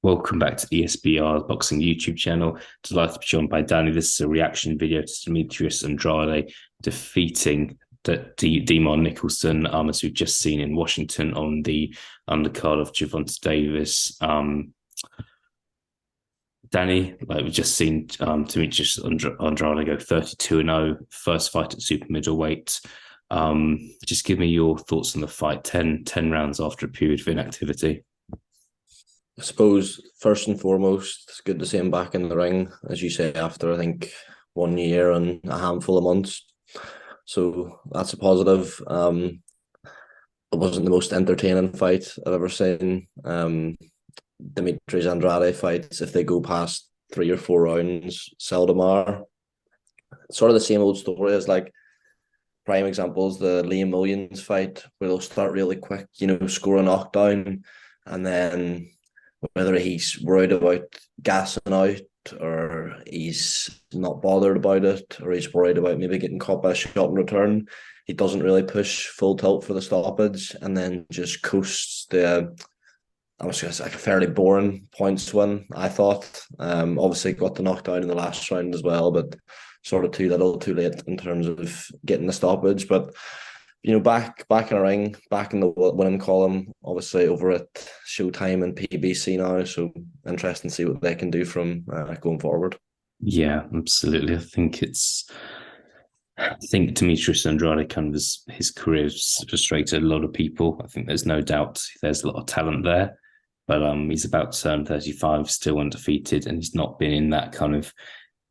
Welcome back to ESBR's boxing YouTube channel. Delighted to be joined by Danny. This is a reaction video to Demetrius Andrade defeating Demon Nicholson, as we've just seen in Washington on the undercard of Gervonta Davis. Danny, like we've just seen Demetrius Andrade go 32-0, first fight at super middleweight. Just give me your thoughts on the fight, 10 rounds after a period of inactivity. I suppose first and foremost, it's good to see him back in the ring, as you say, after I think 1 year and a handful of months. So that's a positive. It wasn't the most entertaining fight I've ever seen. Demetrius Andrade fights, if they go past 3 or 4 rounds, seldom are. Sort of the same old story as like prime examples, the Liam Williams fight, where they'll start really quick, score a knockdown, and then whether he's worried about gassing out or he's not bothered about it or he's worried about maybe getting caught by a shot in return, he doesn't really push full tilt for the stoppage and then just coasts I was just like a fairly boring points win, I thought. Obviously got the knockdown in the last round as well, but sort of too little, too late in terms of getting the stoppage. But back in the ring, back in the winning column, obviously over at Showtime and PBC now. So interesting to see what they can do from going forward. Yeah, absolutely. I think Demetrius Andrade kind of his career has frustrated a lot of people. I think there's no doubt there's a lot of talent there, but he's about to turn 35, still undefeated, and he's not been in that kind of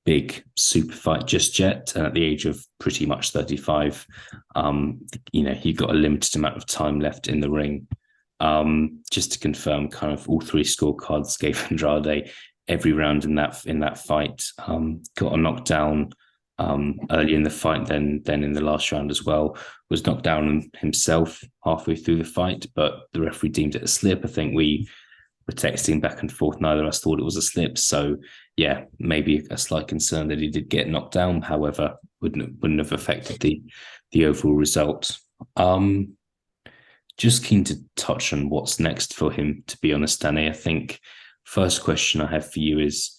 big super fight just yet. And at the age of pretty much 35, he got a limited amount of time left in the ring. Just to confirm, kind of all three scorecards gave Andrade every round in that fight. Got a knockdown early in the fight, then in the last round as well. Was knocked down himself halfway through the fight, but the referee deemed it a slip. I think we were texting back and forth. Neither of us thought it was a slip. So yeah, maybe a slight concern that he did get knocked down. However, wouldn't have affected the overall result. Just keen to touch on what's next for him, to be honest, Danny. I think first question I have for you is,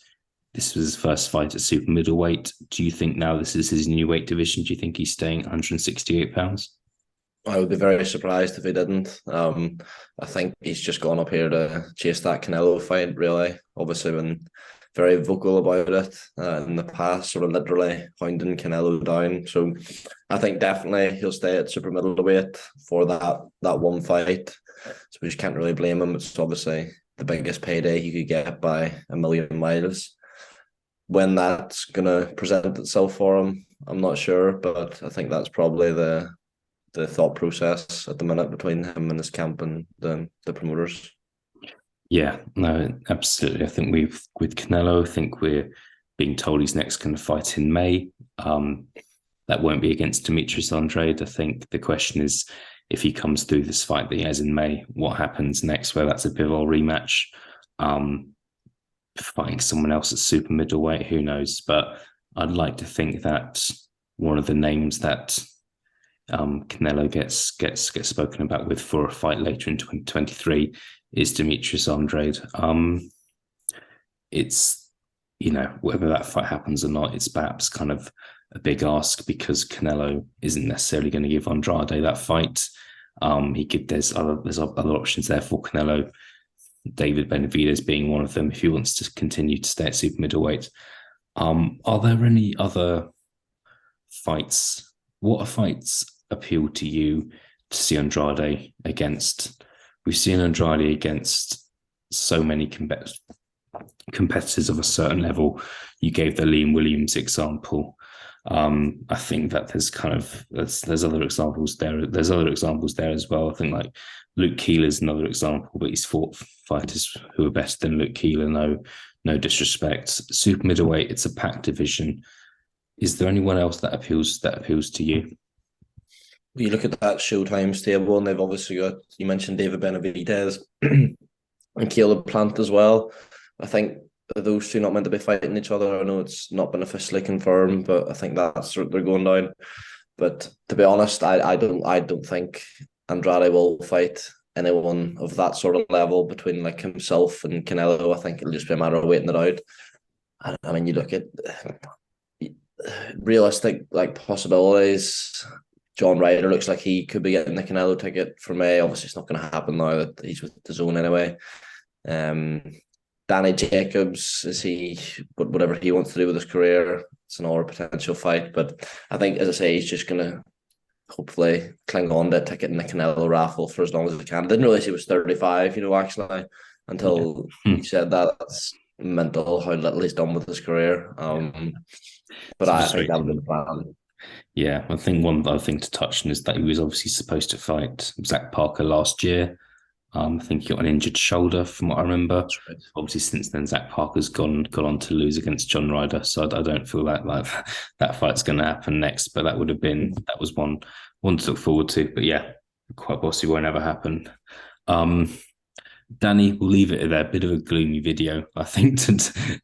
this was his first fight at super middleweight. Do you think now this is his new weight division? Do you think he's staying 168 pounds? I would be very surprised if he didn't. I think he's just gone up here to chase that Canelo fight, really. Obviously been very vocal about it in the past, sort of literally hounding Canelo down. So I think definitely he'll stay at super middleweight for that one fight. So we just can't really blame him. It's obviously the biggest payday he could get by a million miles. When that's going to present itself for him, I'm not sure, but I think that's probably the thought process at the minute between him and his camp and the promoters. Yeah, no, absolutely. I think with Canelo, I think we're being told he's next going to fight in May. That won't be against Demetrius Andrade. I think the question is, if he comes through this fight that he has in May, what happens next? Whether that's a pivotal rematch, fighting someone else at super middleweight, who knows? But I'd like to think that one of the names that Canelo gets spoken about with for a fight later in 2023 is Demetrius Andrade. It's, whether that fight happens or not, it's perhaps kind of a big ask, because Canelo isn't necessarily going to give Andrade that fight. There's other options there for Canelo, David Benavidez being one of them, if he wants to continue to stay at super middleweight. Are there any other fights? What fights appeal to you to see Andrade against? We've seen Andrade against so many competitors of a certain level. You gave the Liam Williams example. I think that there's other examples there. There's other examples there as well. I think like Luke Keeler's another example, but he's fought fighters who are better than Luke Keeler. No disrespect. Super middleweight, it's a packed division. Is there anyone else that appeals to you? You look at that Showtime stable, and they've obviously got, you mentioned David Benavidez and Caleb Plant as well. I think those two not meant to be fighting each other. I know it's not been officially confirmed, but I think that's what they're going down. But to be honest, I don't think Andrade will fight anyone of that sort of level between like himself and Canelo. I think it'll just be a matter of waiting it out. I mean, you look at realistic like possibilities. John Ryder looks like he could be getting the Canelo ticket for May. Obviously, it's not going to happen now that he's with the zone anyway. Um, Danny Jacobs, is he whatever he wants to do with his career? It's another potential fight, but I think, as I say, he's just going to hopefully cling on to a ticket in the Canelo raffle for as long as he can. I didn't realize he was 35, actually, until you said that. That's mental how little he's done with his career. But I think that would be the plan. Yeah, I think one other thing to touch on is that he was obviously supposed to fight Zach Parker last year. I think he got an injured shoulder, from what I remember. Right. Obviously, since then, Zach Parker's gone on to lose against John Ryder. So I don't feel like that fight's going to happen next. But that was one to look forward to. But yeah, quite possibly won't ever happen. Danny, we'll leave it there. A bit of a gloomy video, I think,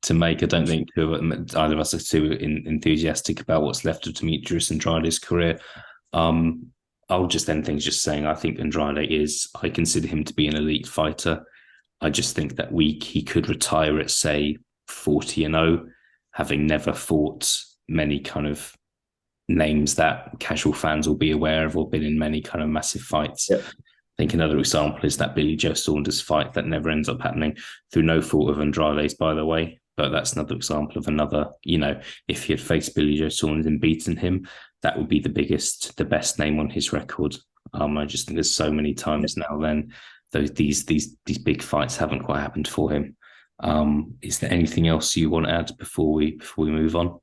to make. I don't think either of us are too enthusiastic about what's left of Demetrius Andrade's career. I'll just end things just saying I think I consider him to be an elite fighter. I just think that week he could retire at, say, 40-0, having never fought many kind of names that casual fans will be aware of or been in many kind of massive fights. Yep. I think another example is that Billy Joe Saunders fight that never ends up happening through no fault of Andrade's, by the way. But that's another example of another, if he had faced Billy Joe Saunders and beaten him, that would be the best name on his record. I just think there's so many times now then these big fights haven't quite happened for him. Is there anything else you want to add before we move on?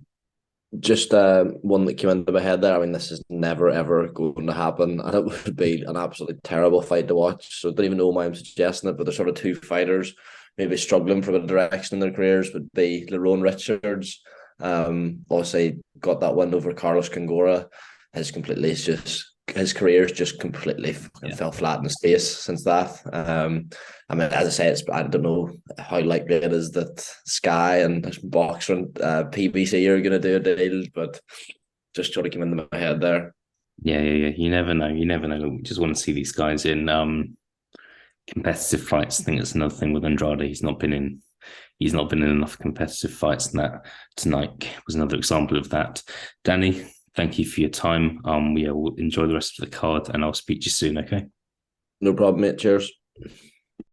Just one that came into my head there. I mean, this is never ever going to happen, and it would be an absolutely terrible fight to watch. So I don't even know why I'm suggesting it, but there's sort of two fighters maybe struggling for a bit of direction in their careers would be Lerone Richards. Obviously got that win over Carlos Congora. His career's just completely fell flat in his face since that. I mean, as I say, I don't know how likely it is that Sky and Boxer and PBC are going to do a deal, but just sort of came into my head there. Yeah. You never know. We just want to see these guys in competitive fights. I think that's another thing with Andrade. He's not been in enough competitive fights, and that tonight was another example of that. Danny, thank you for your time. We'll enjoy the rest of the card, and I'll speak to you soon. Okay. No problem, mate. Cheers.